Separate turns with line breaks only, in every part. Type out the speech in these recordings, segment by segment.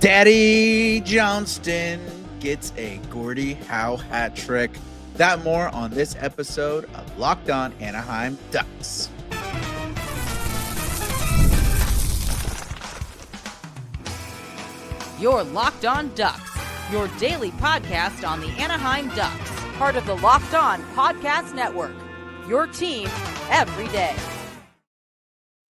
Daddy Johnston gets a Gordie Howe hat trick. That more on this episode of Locked On Anaheim Ducks.
You're Locked On Ducks, your daily podcast on the Anaheim Ducks, part of the Locked On Podcast Network, your team every day.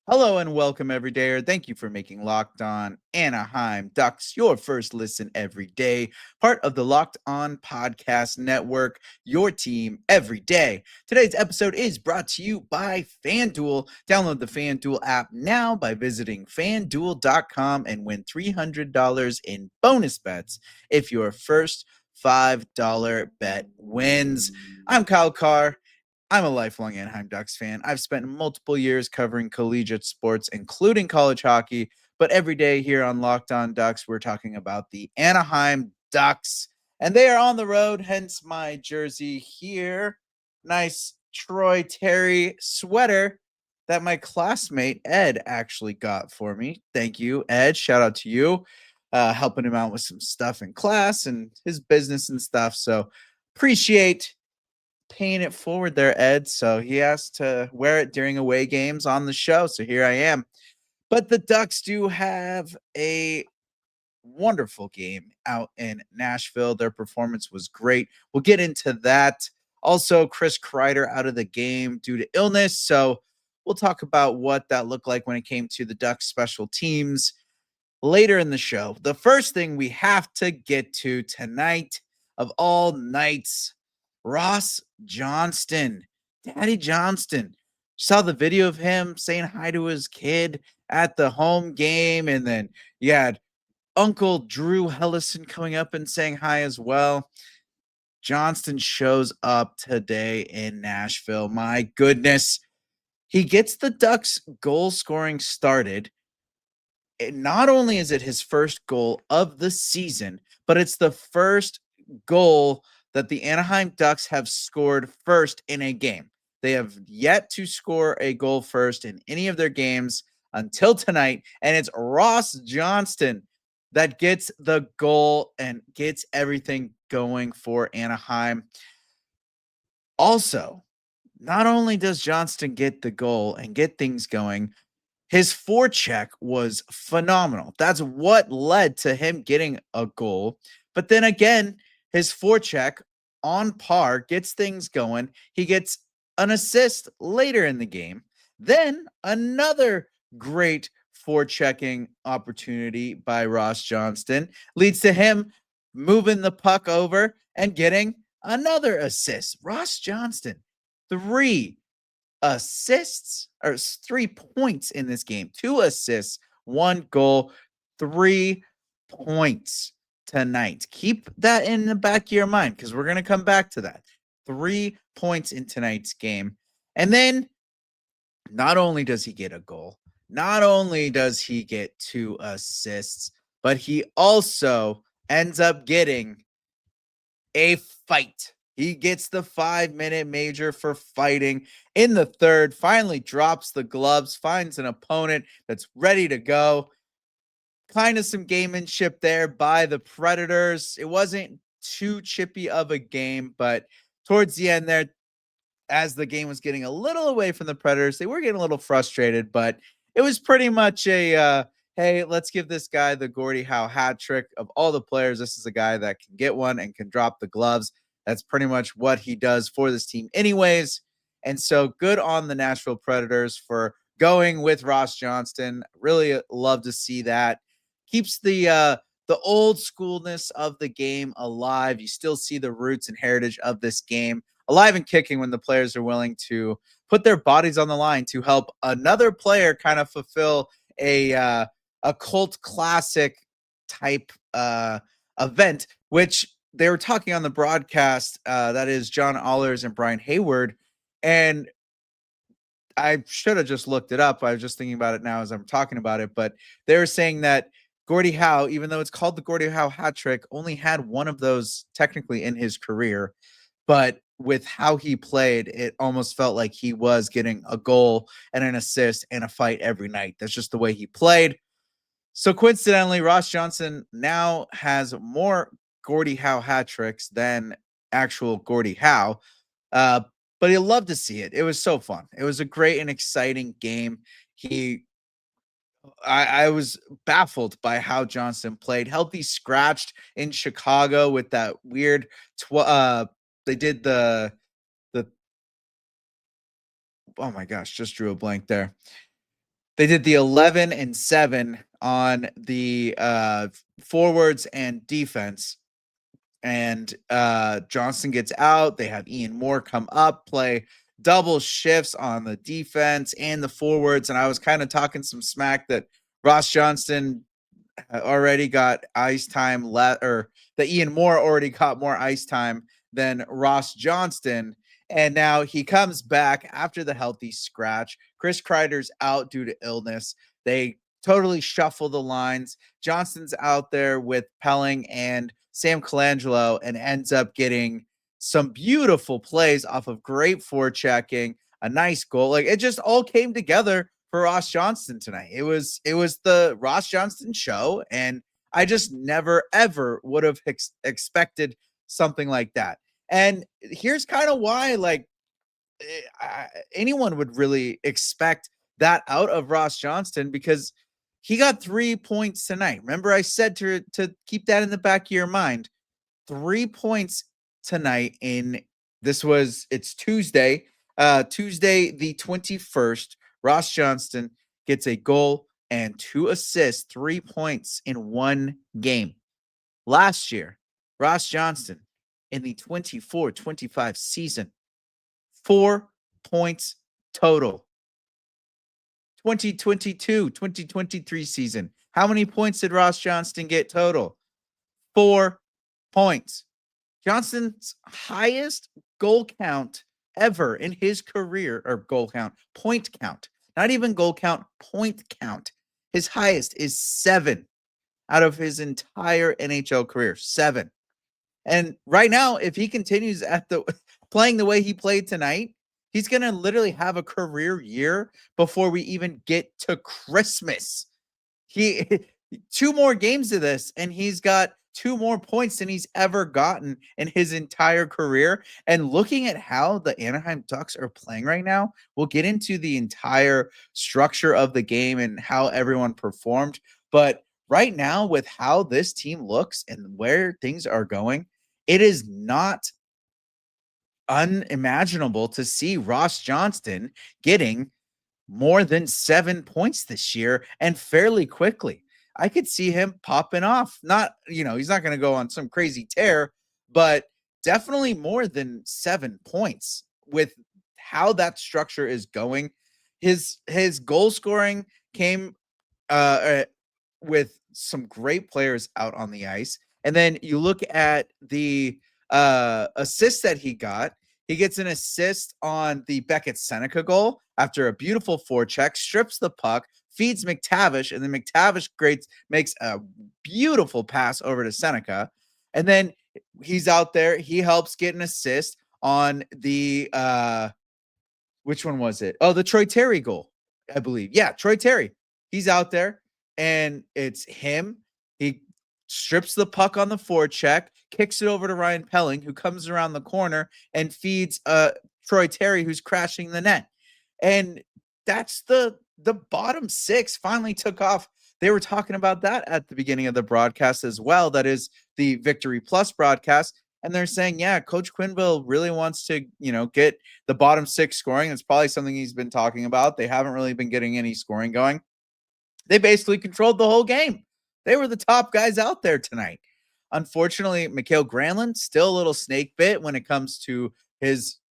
Hello and welcome, everydayer. Thank you for making Locked On Anaheim Ducks your first listen every day, part of the Locked On Podcast Network, your team every day. Today's episode is brought to you by FanDuel. Download the FanDuel app now by visiting FanDuel.com and win $300 in bonus bets if your first $5 bet wins. I'm Kyle Carr. I'm a lifelong Anaheim Ducks fan. I've spent multiple years covering collegiate sports, including college hockey, but every day here on Locked On Ducks, we're talking about the Anaheim Ducks, and they are on the road, hence my jersey here. Nice Troy Terry sweater that my classmate Ed actually got for me. Thank you, Ed. Shout out to you, helping him out with some stuff in class and his business and stuff. So appreciate paying it forward there, Ed. So he asked to wear it during away games on the show. So here I am. But the Ducks do have a wonderful game out in Nashville. Their performance was great. We'll get into that. Also, Chris Kreider out of the game due to illness. So we'll talk about what that looked like when it came to the Ducks special teams later in the show. The first thing we have to get to tonight of all nights, Ross Johnston, Daddy Johnston. Saw the video of him saying hi to his kid at the home game. And then you had Uncle Drew Hellison coming up and saying hi as well. Johnston shows up today in Nashville. My goodness. He gets the Ducks goal scoring started. Not only is it his first goal of the season, but it's the first goal that the Anaheim Ducks have scored first in a game. They have yet to score a goal first in any of their games until tonight, and it's Ross Johnston that gets the goal and gets everything going for Anaheim. Also, not only does Johnston get the goal and get things going, his forecheck was phenomenal. That's what led to him getting a goal. But then again, his forecheck on par gets things going. He gets an assist later in the game. Then another great forechecking opportunity by Ross Johnston leads to him moving the puck over and getting another assist. Ross Johnston, 3 assists or 3 points in this game. 2 assists, 1 goal, 3 points tonight. Keep that in the back of your mind because we're going to come back to that. 3 points in tonight's game. And then not only does he get a goal, not only does he get 2 assists, but he also ends up getting a fight. He gets the 5-minute major for fighting in the third, finally drops the gloves, finds an opponent that's ready to go. Kind of some gamemanship there by the Predators. It wasn't too chippy of a game, but towards the end there, as the game was getting a little away from the Predators, they were getting a little frustrated, but it was pretty much a, hey, let's give this guy the Gordie Howe hat trick. Of all the players, this is a guy that can get one and can drop the gloves. That's pretty much what he does for this team anyways. And so good on the Nashville Predators for going with Ross Johnston. Really love to see that. Keeps the old schoolness of the game alive. You still see the roots and heritage of this game alive and kicking when the players are willing to put their bodies on the line to help another player kind of fulfill a cult classic type event, which they were talking on the broadcast. That is John Allers and Brian Hayward. And I should have just looked it up. I was just thinking about it now as I'm talking about it, but they were saying that Gordie Howe, even though it's called the Gordie Howe hat trick, only had one of those technically in his career. But with how he played, it almost felt like he was getting a goal and an assist and a fight every night. That's just the way he played. So coincidentally, Ross Johnston now has more Gordie Howe hat tricks than actual Gordie Howe. Uh, but he'll love to see it. It was so fun. It was a great and exciting game. I was baffled by how Johnston played. Healthy scratched in Chicago with that weird. They did the. Oh my gosh, just drew a blank there. They did the 11-7 on the forwards and defense. And Johnston gets out. They have Ian Moore come up, play double shifts on the defense and the forwards. And I was kind of talking some smack that Ross Johnston already got ice time or that Ian Moore already got more ice time than Ross Johnston. And now he comes back after the healthy scratch. Chris Kreider's out due to illness. They totally shuffle the lines. Johnston's out there with Pelling and Sam Colangelo and ends up getting some beautiful plays off of great forechecking, a nice goal. Like, it just all came together for Ross Johnston tonight. It was the Ross Johnston show, and I just never ever would have expected something like that. And here's kind of why, like, anyone would really expect that out of Ross Johnston, because he got 3 points tonight. Remember, I said to keep that in the back of your mind. 3 points tonight it's Tuesday, Tuesday the 21st. Ross Johnston gets a goal and 2 assists, 3 points in one game. Last year, Ross Johnston in the 24-25 season, 4 points total. 2022-2023 season, how many points did Ross Johnston get total? 4 points. Johnston's highest goal count ever in his career, or goal count, point count, not even goal count, point count. His highest is 7 out of his entire NHL career. 7. And right now, if he continues at playing the way he played tonight, he's going to literally have a career year before we even get to Christmas. 2 more games of this, and he's got 2 more points than he's ever gotten in his entire career. And looking at how the Anaheim Ducks are playing right now, we'll get into the entire structure of the game and how everyone performed. But right now, with how this team looks and where things are going, it is not unimaginable to see Ross Johnston getting more than 7 points this year, and fairly quickly. I could see him popping off. Not, he's not going to go on some crazy tear, but definitely more than 7 points with how that structure is going. His goal scoring came with some great players out on the ice. And then you look at the assists that he got. He gets an assist on the Beckett Seneca goal after a beautiful forecheck, strips the puck, feeds McTavish, and then McTavish makes a beautiful pass over to Seneca. And then he's out there. He helps get an assist on the which one was it? Oh, the Troy Terry goal, I believe. Yeah, Troy Terry. He's out there, and it's him. He strips the puck on the forecheck, kicks it over to Ryan Pelling, who comes around the corner and feeds Troy Terry, who's crashing the net. And that's the bottom 6 finally took off. They were talking about that at the beginning of the broadcast as well. That is the Victory Plus broadcast. And they're saying, yeah, Coach Quenneville really wants to, get the bottom 6 scoring. That's probably something he's been talking about. They haven't really been getting any scoring going. They basically controlled the whole game. They were the top guys out there tonight. Unfortunately, Mikael Granlund still a little snake bit when it comes to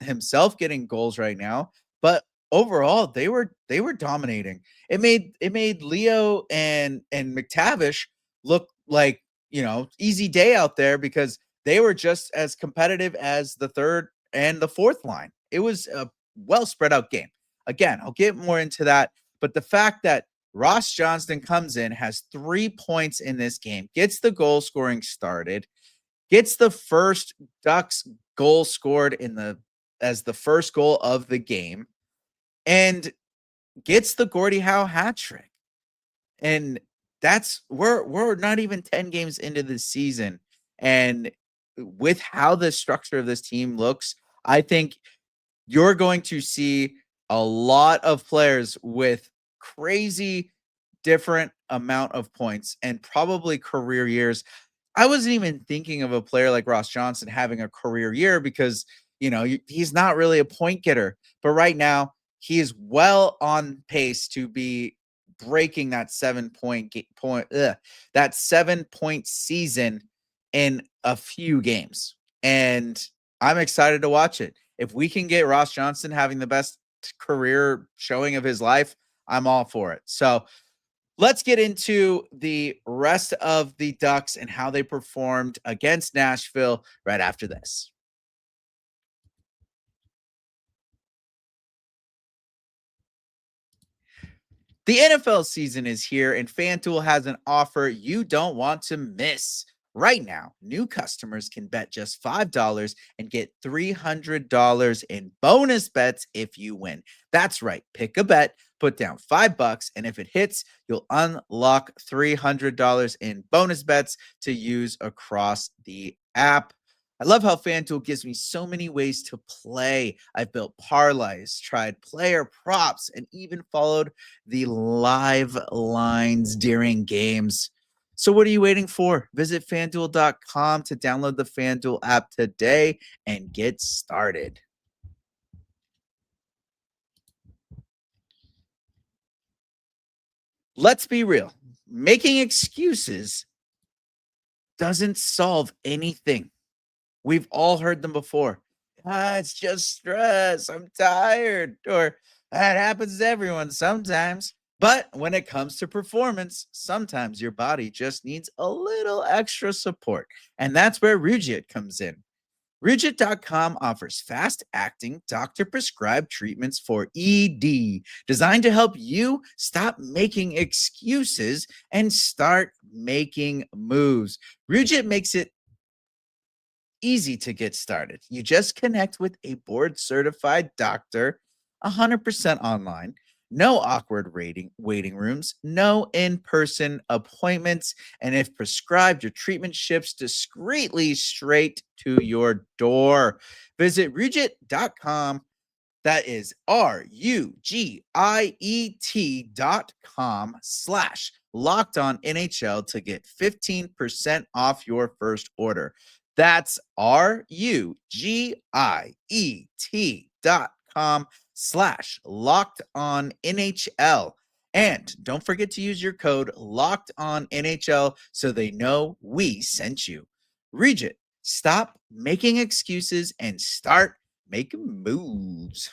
himself getting goals right now. But overall, they were dominating. It made Leo and McTavish look like, easy day out there, because they were just as competitive as the third and the fourth line. It was a well spread out game. Again, I'll get more into that. But the fact that Ross Johnston comes in, has 3 points in this game, gets the goal scoring started, gets the first Ducks goal scored as the first goal of the game, and gets the Gordie Howe hat trick. And we're not even 10 games into the season. And with how the structure of this team looks, I think you're going to see a lot of players with crazy different amount of points and probably career years. I wasn't even thinking of a player like Ross Johnston having a career year because, he's not really a point getter. But right now, he is well on pace to be breaking that 7-point season in a few games. And I'm excited to watch it. If we can get Ross Johnston having the best career showing of his life, I'm all for it. So let's get into the rest of the Ducks and how they performed against Nashville right after this. The NFL season is here, and FanDuel has an offer you don't want to miss. Right now, new customers can bet just $5 and get $300 in bonus bets if you win. That's right. Pick a bet, put down $5, and if it hits, you'll unlock $300 in bonus bets to use across the app. I love how FanDuel gives me so many ways to play. I've built parlays, tried player props, and even followed the live lines during games. So what are you waiting for? Visit fanduel.com to download the FanDuel app today and get started. Let's be real. Making excuses doesn't solve anything. We've all heard them before. It's just stress. I'm tired. Or that happens to everyone sometimes. But when it comes to performance, sometimes your body just needs a little extra support. And that's where Rujit comes in. Rujit.com offers fast acting, doctor prescribed treatments for ED designed to help you stop making excuses and start making moves. Rujit makes it easy to get started. You just connect with a board certified doctor 100% online. No awkward waiting rooms, no in person appointments. And if prescribed, your treatment ships discreetly straight to your door. Visit Rujit.com. That is RUGIET.com/locked on NHL to get 15% off your first order. That's RUGIET.com/locked on NHL. And don't forget to use your code locked on NHL so they know we sent you. Regit, stop making excuses and start making moves.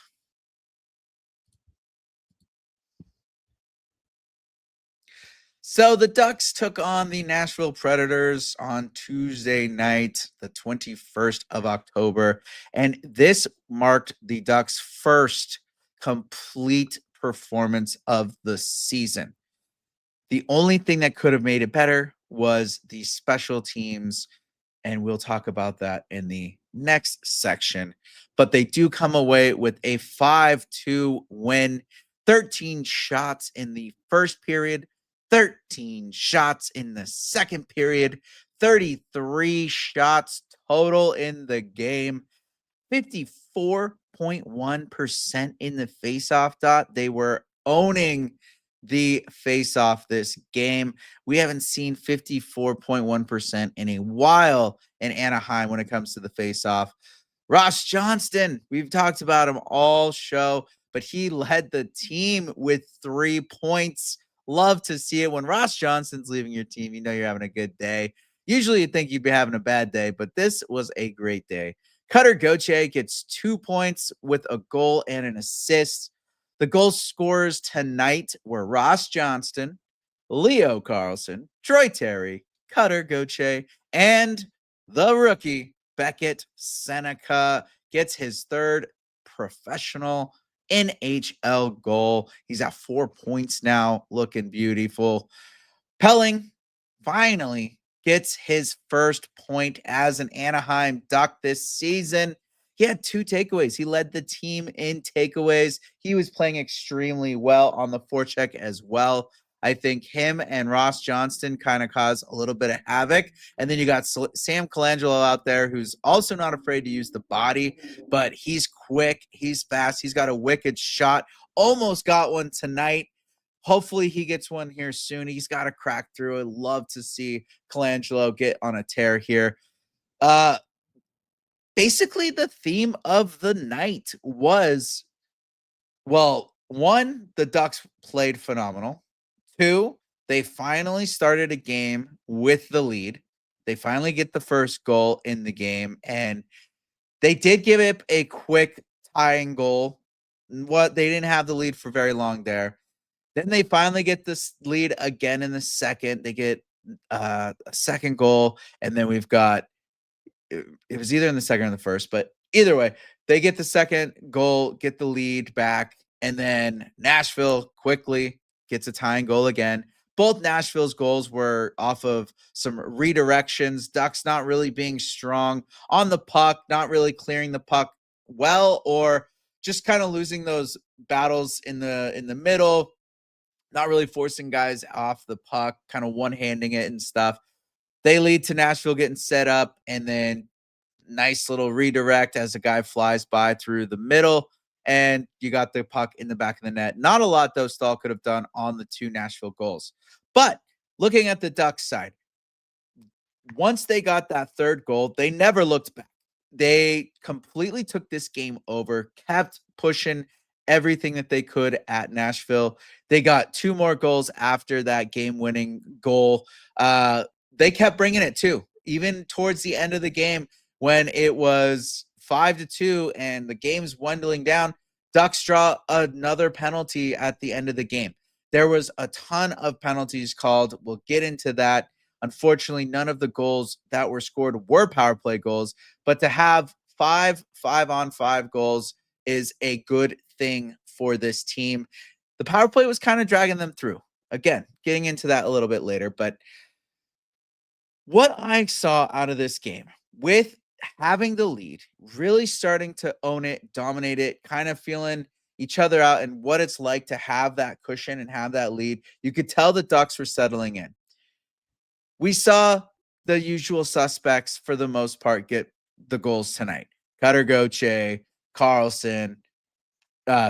So the Ducks took on the Nashville Predators on Tuesday night, the 21st of October. And this marked the Ducks' first complete performance of the season. The only thing that could have made it better was the special teams, and we'll talk about that in the next section. But they do come away with a 5-2 win, 13 shots in the first period, 13 shots in the second period, 33 shots total in the game, 54.1% in the faceoff dot. They were owning the faceoff this game. We haven't seen 54.1% in a while in Anaheim when it comes to the faceoff. Ross Johnston, we've talked about him all show, but he led the team with 3 points. Love to see it. When Ross Johnston's leaving your team, you know you're having a good day. Usually you'd think you'd be having a bad day, but this was a great day. Cutter Gauthier gets 2 points with a goal and an assist. The goal scorers tonight were Ross Johnston, Leo Carlsson, Troy Terry, Cutter Gauthier, and the rookie Beckett Seneca gets his third professional NHL goal. He's at 4 points now, looking beautiful. Pelling finally gets his first point as an Anaheim Duck this season. He had 2 takeaways. He led the team in takeaways. He was playing extremely well on the forecheck as well. I think him and Ross Johnston kind of cause a little bit of havoc. And then you got Sam Colangelo out there, who's also not afraid to use the body, but he's quick, he's fast, he's got a wicked shot. Almost got one tonight. Hopefully he gets one here soon. He's got to crack through. I'd love to see Colangelo get on a tear here. Basically, the theme of the night was, well, one, the Ducks played phenomenal. Two, they finally started a game with the lead. They finally get the first goal in the game, and they did give it a quick tying goal. What they didn't have the lead for very long there. Then they finally get this lead again in the second. They get a second goal, and then we've got it was either in the second or the first, but either way, they get the second goal, get the lead back, and then Nashville quickly gets a tying goal again. Both Nashville's goals were off of some redirections. Ducks not really being strong on the puck, not really clearing the puck well, or just kind of losing those battles in the middle, not really forcing guys off the puck, kind of one-handing it and stuff. They lead to Nashville getting set up, and then nice little redirect as a guy flies by through the middle, and you got the puck in the back of the net. Not a lot, though, Stahl could have done on the two Nashville goals. But looking at the Ducks side, once they got that third goal, they never looked back. They completely took this game over, kept pushing everything that they could at Nashville. They got two more goals after that game-winning goal. They kept bringing it too, even towards the end of the game when it was 5-2 and the game's dwindling down. Ducks draw another penalty at the end of the game. There was a ton of penalties called. We'll get into that. Unfortunately, none of the goals that were scored were power play goals, but to have 5-on-5 goals is a good thing for this team. The power play was kind of dragging them through. Again, getting into that a little bit later, but what I saw out of this game, with having the lead, really starting to own it, dominate it, kind of feeling each other out and what it's like to have that cushion and have that lead, you could tell the Ducks were settling in. We saw the usual suspects for the most part get the goals tonight. Cutter, Carlsson,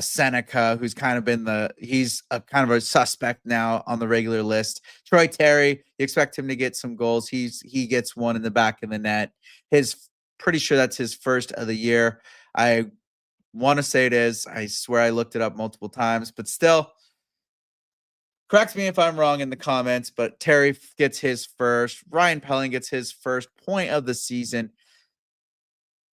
Seneca, who's kind of been he's a kind of a suspect now on the regular list. Troy Terry, you expect him to get some goals. He gets one in the back of the net. Pretty sure that's his first of the year. I want to say it is. I swear I looked it up multiple times, but still, correct me if I'm wrong in the comments, but Terry gets his first. Ryan Pelling gets his first point of the season.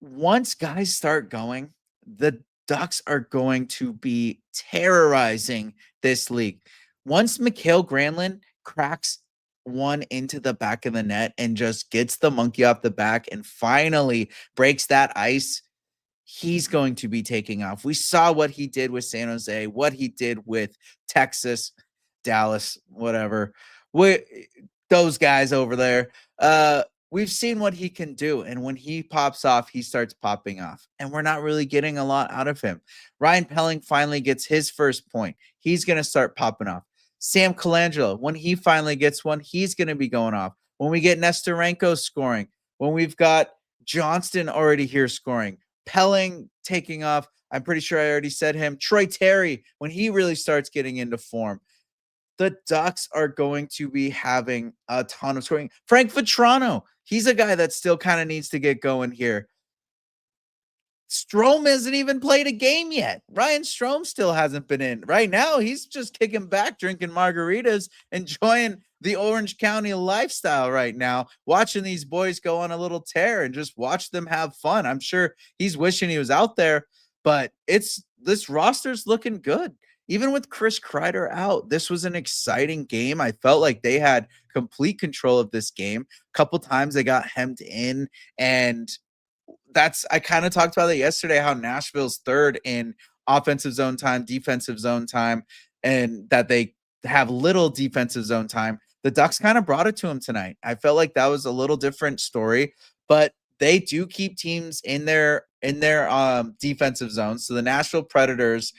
Once guys start going, the Ducks are going to be terrorizing this league. Once Mikael Granlund cracks one into the back of the net and just gets the monkey off the back and finally breaks that ice, he's going to be taking off. We saw what he did with San Jose, what he did with Texas, Dallas, whatever. Those guys over there. We've seen what he can do, and when he pops off, he starts popping off, and we're not really getting a lot out of him. Ryan Pelling finally gets his first point. He's going to start popping off. Sam Colangelo, when he finally gets one, he's going to be going off. When we get Nestorenko scoring, when we've got Johnston already here scoring, Pelling taking off, I'm pretty sure I already said him. Troy Terry, when he really starts getting into form, the Ducks are going to be having a ton of scoring. Frank Vetrano, he's a guy that still kind of needs to get going here. Strome hasn't even played a game yet. Ryan Strome still hasn't been in. Right now, he's just kicking back, drinking margaritas, enjoying the Orange County lifestyle right now, watching these boys go on a little tear and just watch them have fun. I'm sure he's wishing he was out there, but this roster's looking good. Even with Chris Kreider out, this was an exciting game. I felt like they had complete control of this game. A couple times they got hemmed in, and I kind of talked about it yesterday, how Nashville's third in offensive zone time, defensive zone time, and that they have little defensive zone time. The Ducks kind of brought it to them tonight. I felt like that was a little different story, but they do keep teams in their defensive zone. So the Nashville Predators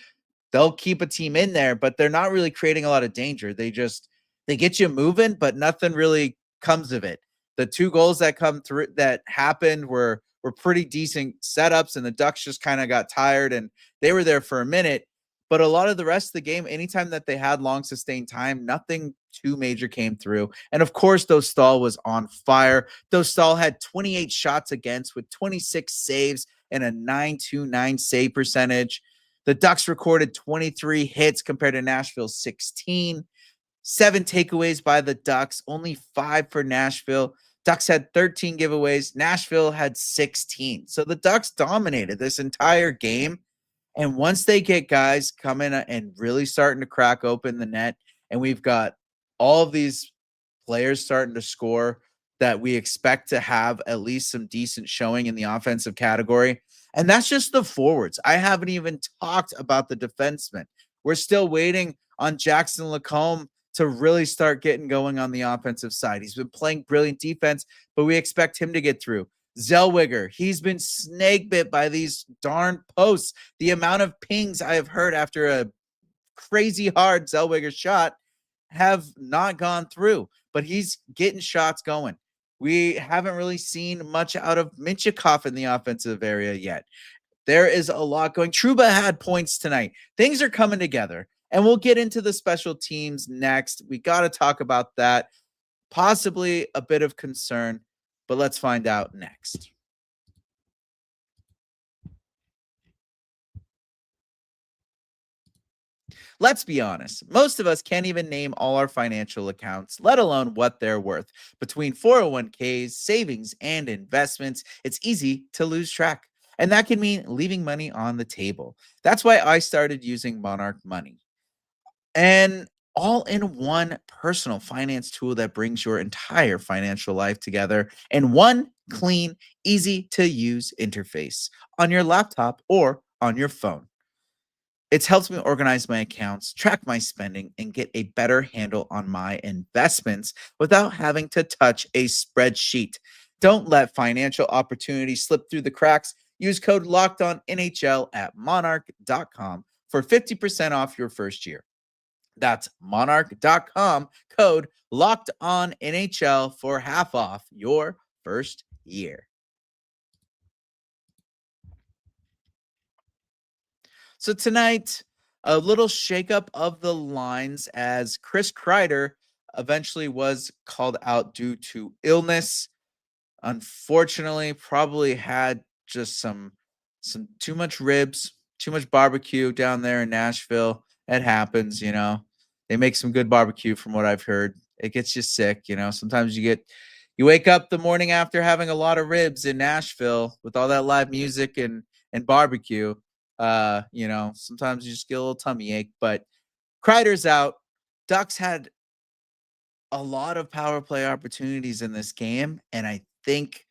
they'll keep a team in there, but they're not really creating a lot of danger. They get you moving, but nothing really comes of it. The 2 goals that come through that happened were pretty decent setups, and the Ducks just kind of got tired, and they were there for a minute. But a lot of the rest of the game, anytime that they had long sustained time, nothing too major came through. And of course, Dostal was on fire. Dostal had 28 shots against with 26 saves and a 929 save percentage. The Ducks recorded 23 hits compared to Nashville's 16. 7 takeaways by the Ducks, only 5 for Nashville. Ducks had 13 giveaways. Nashville had 16. So the Ducks dominated this entire game. And once they get guys coming and really starting to crack open the net, and we've got all of these players starting to score that we expect to have at least some decent showing in the offensive category. And that's just the forwards. I haven't even talked about the defensemen. We're still waiting on Jackson Lacombe to really start getting going on the offensive side. He's been playing brilliant defense, but we expect him to get through. Zellweger, he's been snake bit by these darn posts. The amount of pings I have heard after a crazy hard Zellweger shot have not gone through, but he's getting shots going. We haven't really seen much out of Mintyukov in the offensive area yet. There is a lot going. Trouba had points tonight. Things are coming together, and we'll get into the special teams next. We got to talk about that. Possibly a bit of concern, but let's find out next. Let's be honest, most of us can't even name all our financial accounts, let alone what they're worth. Between 401ks, savings, and investments, it's easy to lose track. And that can mean leaving money on the table. That's why I started using Monarch Money, an all-in-one personal finance tool that brings your entire financial life together in one clean, easy-to-use interface on your laptop or on your phone. It's helped me organize my accounts, track my spending, and get a better handle on my investments without having to touch a spreadsheet. Don't let financial opportunities slip through the cracks. Use code LOCKEDONNHL at monarch.com for 50% off your first year. That's monarch.com, code LOCKEDONNHL for half off your first year. So tonight, a little shakeup of the lines as Chris Kreider eventually was called out due to illness. Unfortunately, probably had just some too much ribs, too much barbecue down there in Nashville. It happens, you know. They make some good barbecue from what I've heard. It gets you sick, you know. Sometimes you wake up the morning after having a lot of ribs in Nashville with all that live music and barbecue. You know, sometimes you just get a little tummy ache, but Kreider's out. Ducks had a lot of power play opportunities in this game, and I think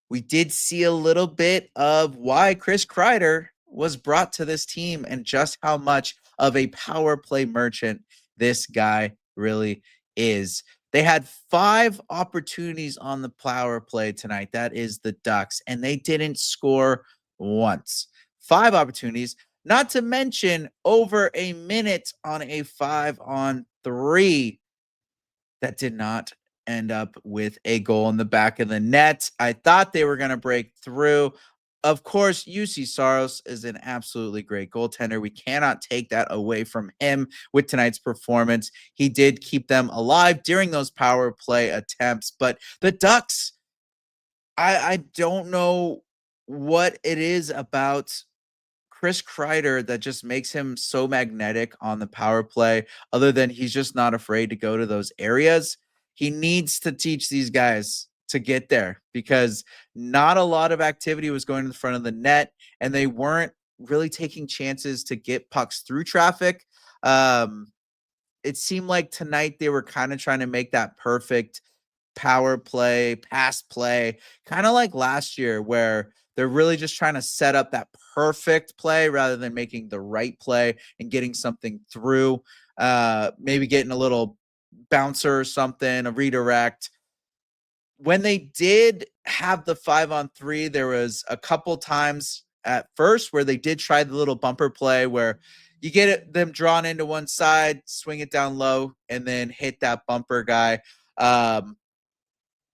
we did see a little bit of why Chris Kreider was brought to this team and just how much of a power play merchant this guy really is. They had 5 opportunities on the power play tonight. That is the Ducks, and they didn't score once. 5 opportunities, not to mention over a minute on a 5-on-3 that did not end up with a goal in the back of the net. I thought they were going to break through. Of course, UC Saros is an absolutely great goaltender. We cannot take that away from him with tonight's performance. He did keep them alive during those power play attempts, but the Ducks, I don't know what it is about Chris Kreider that just makes him so magnetic on the power play, other than he's just not afraid to go to those areas. He needs to teach these guys to get there because not a lot of activity was going to the front of the net, and they weren't really taking chances to get pucks through traffic. It seemed like tonight they were kind of trying to make that perfect power play, pass play, kind of like last year where they're really just trying to set up that perfect play rather than making the right play and getting something through. Maybe getting a little bouncer or something, a redirect. When they did have the 5-on-3, there was a couple times at first where they did try the little bumper play where you get them drawn into one side, swing it down low, and then hit that bumper guy.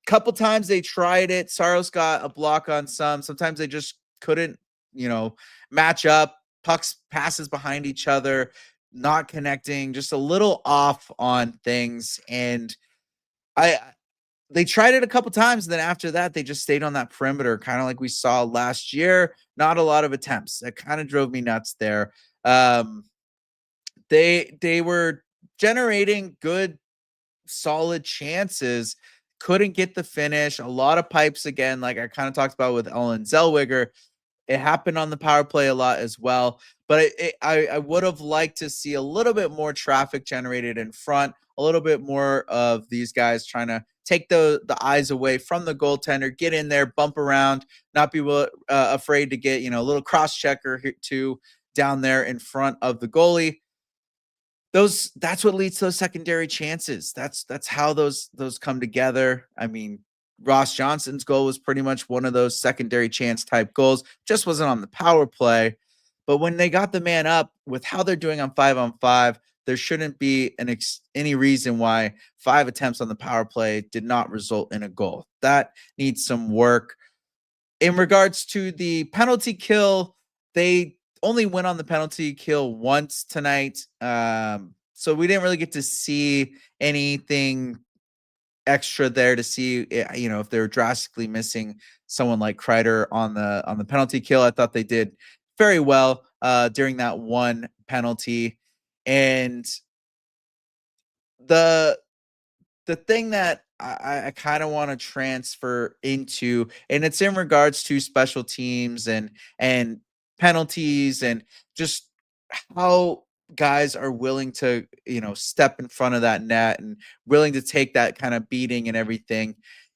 Couple times they tried it. Saros got a block on some. Sometimes they just couldn't, match up. Pucks passes behind each other, not connecting, just a little off on things. And they tried it a couple times. And then after that, they just stayed on that perimeter, kind of like we saw last year. Not a lot of attempts. That kind of drove me nuts there. They were generating good, solid chances, couldn't get the finish. A lot of pipes again, like I kind of talked about with Ellen Zellweger. It happened on the power play a lot as well. But I would have liked to see a little bit more traffic generated in front, a little bit more of these guys trying to take the eyes away from the goaltender, get in there, bump around, not be afraid to get, a little cross checker too down there in front of the goalie. That's what leads to those secondary chances. That's how those come together. I mean, Ross Johnston's goal was pretty much one of those secondary chance type goals. Just wasn't on the power play. But when they got the man up with how they're doing on 5-on-5, there shouldn't be any reason why 5 attempts on the power play did not result in a goal. That needs some work. In regards to the penalty kill, they only went on the penalty kill once tonight. So we didn't really get to see anything extra there to see, if they're drastically missing someone like Kreider on the penalty kill. I thought they did very well during that one penalty. And the thing that I kind of want to transfer into, and it's in regards to special teams and penalties and just how guys are willing to, step in front of that net and willing to take that kind of beating and everything.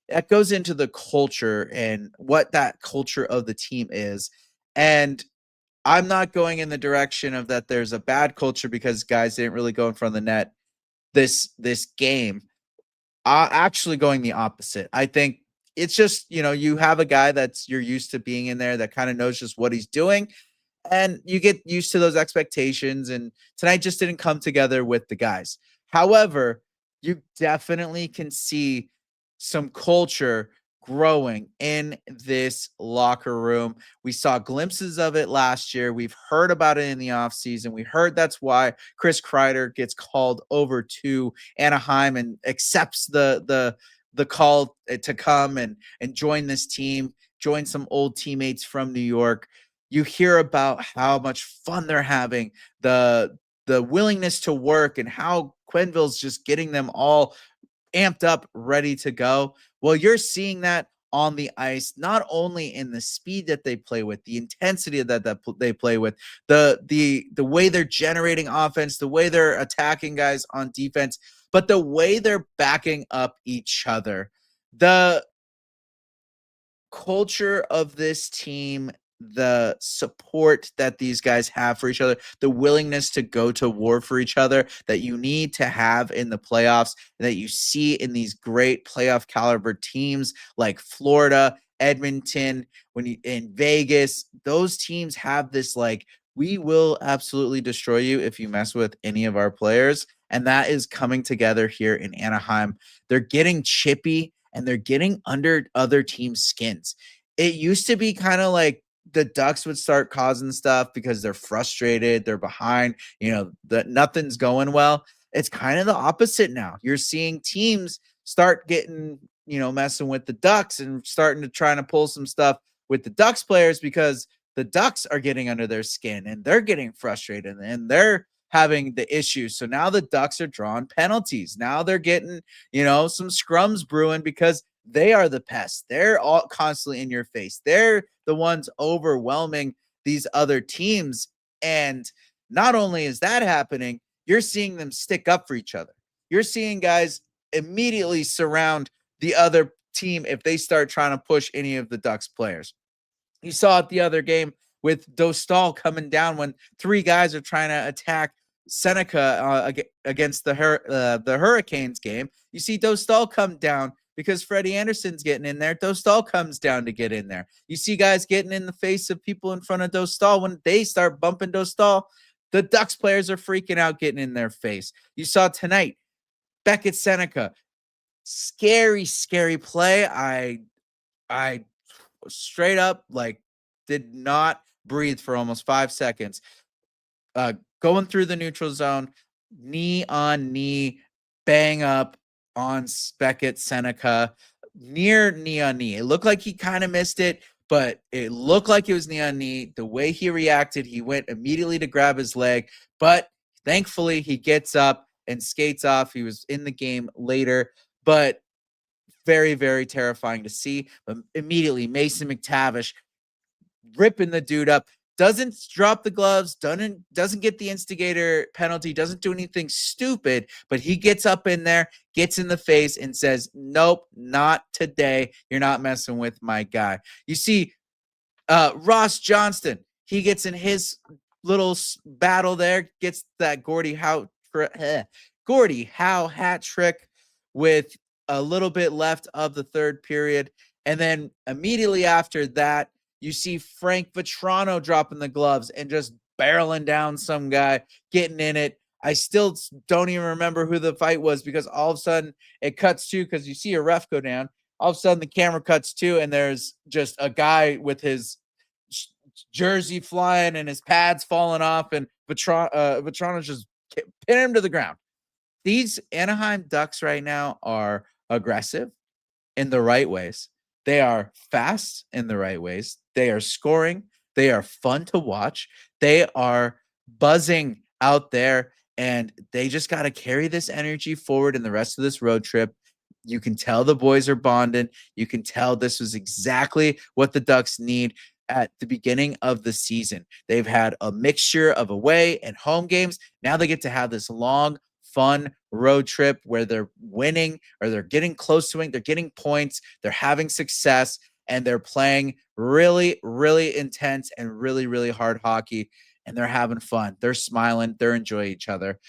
That goes into the culture and what that culture of the team is. And I'm not going in the direction of that there's a bad culture because guys didn't really go in front of the net this game. Actually going the opposite. I think it's just, you have a guy you're used to being in there that kind of knows just what he's doing, and you get used to those expectations, and tonight just didn't come together with the guys. However, you definitely can see some culture growing in this locker room. We saw glimpses of it last year. We've heard about it in the offseason. We heard that's why Chris Kreider gets called over to Anaheim and accepts the call to come and join this team, join some old teammates from New York. You hear about how much fun they're having, the willingness to work, and how Quenneville's just getting them all amped up, ready to go. Well, you're seeing that on the ice, not only in the speed that they play with, the intensity that they play with, the way they're generating offense, the way they're attacking guys on defense, but the way they're backing up each other. The culture of this team, the support that these guys have for each other, the willingness to go to war for each other that you need to have in the playoffs, that you see in these great playoff caliber teams like Florida, Edmonton, in Vegas. Those teams have this, like, we will absolutely destroy you if you mess with any of our players. And that is coming together here in Anaheim. They're getting chippy and they're getting under other teams' skins. It used to be kind of like the Ducks would start causing stuff because they're frustrated, they're behind, that nothing's going well. It's kind of the opposite now. You're seeing teams start getting, messing with the Ducks and starting to try to pull some stuff with the Ducks players because the Ducks are getting under their skin and they're getting frustrated and they're having the issues. So now the Ducks are drawing penalties. Now they're getting, some scrums brewing because they are the pests. They're all constantly in your face. They're the ones overwhelming these other teams. And not only is that happening, you're seeing them stick up for each other. You're seeing guys immediately surround the other team if they start trying to push any of the Ducks players. You saw it the other game with Dostal coming down when 3 guys are trying to attack Seneca against the Hurricanes game. You see Dostal come down because Freddie Anderson's getting in there. Dostal comes down to get in there. You see guys getting in the face of people in front of Dostal. When they start bumping Dostal, The Ducks players are freaking out, getting in their face. You saw tonight, Beckett Seneca, scary play. I straight up did not breathe for almost 5 seconds. Going through the neutral zone, knee on knee, bang up on Beckett Seneca, near knee on knee. It looked like he kind of missed it, but it looked like it was knee on knee. The way he reacted, he went immediately to grab his leg, but thankfully he gets up and skates off. He was in the game later, but very, very terrifying to see. But immediately, Mason McTavish ripping the dude up, doesn't drop the gloves, doesn't get the instigator penalty, doesn't do anything stupid, but he gets up in there, gets in the face, and says, nope, not today. You're not messing with my guy. You see, Ross Johnston, he gets in his little battle there, gets that Gordie Howe hat trick with a little bit left of the third period. And then immediately after that, you see Frank Vetrano dropping the gloves and just barreling down some guy, getting in it. I still don't even remember who the fight was, because all of a sudden it cuts to, because you see a ref go down. All of a sudden the camera cuts to, and there's just a guy with his jersey flying and his pads falling off, and Vetrano's just pin him to the ground. These Anaheim Ducks right now are aggressive in the right ways. They are fast in the right ways. They are scoring. They are fun to watch. They are buzzing out there, and they just got to carry this energy forward in the rest of this road trip. You can tell the boys are bonding. You can tell this was exactly what the Ducks need at the beginning of the season. They've had a mixture of away and home games. Now they get to have this long, fun road trip where they're winning, or they're getting close to winning. They're getting points. They're having success, and they're playing really, really intense and really, really hard hockey, and they're having fun. They're smiling. They're enjoying each other.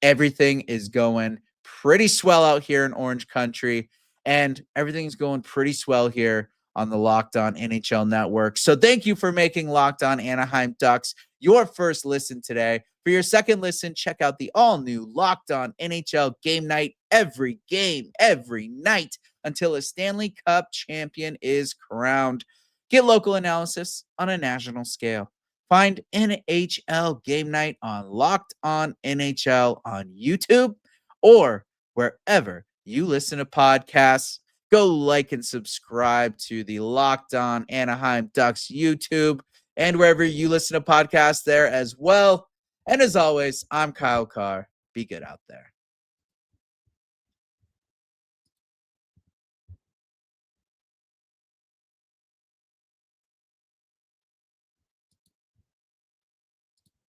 Everything is going pretty swell out here in Orange Country, and everything's going pretty swell here on the Locked On NHL Network. So thank you for making Locked On Anaheim Ducks your first listen today. For your second listen, check out the all-new Locked On NHL Game Night. Every game, every night, until a Stanley Cup champion is crowned. Get local analysis on a national scale. Find NHL Game Night on Locked On NHL on YouTube, or wherever you listen to podcasts. Go like and subscribe to the Locked On Anaheim Ducks YouTube, and wherever you listen to podcasts there as well. And as always, I'm Kyle Carr. Be good out there.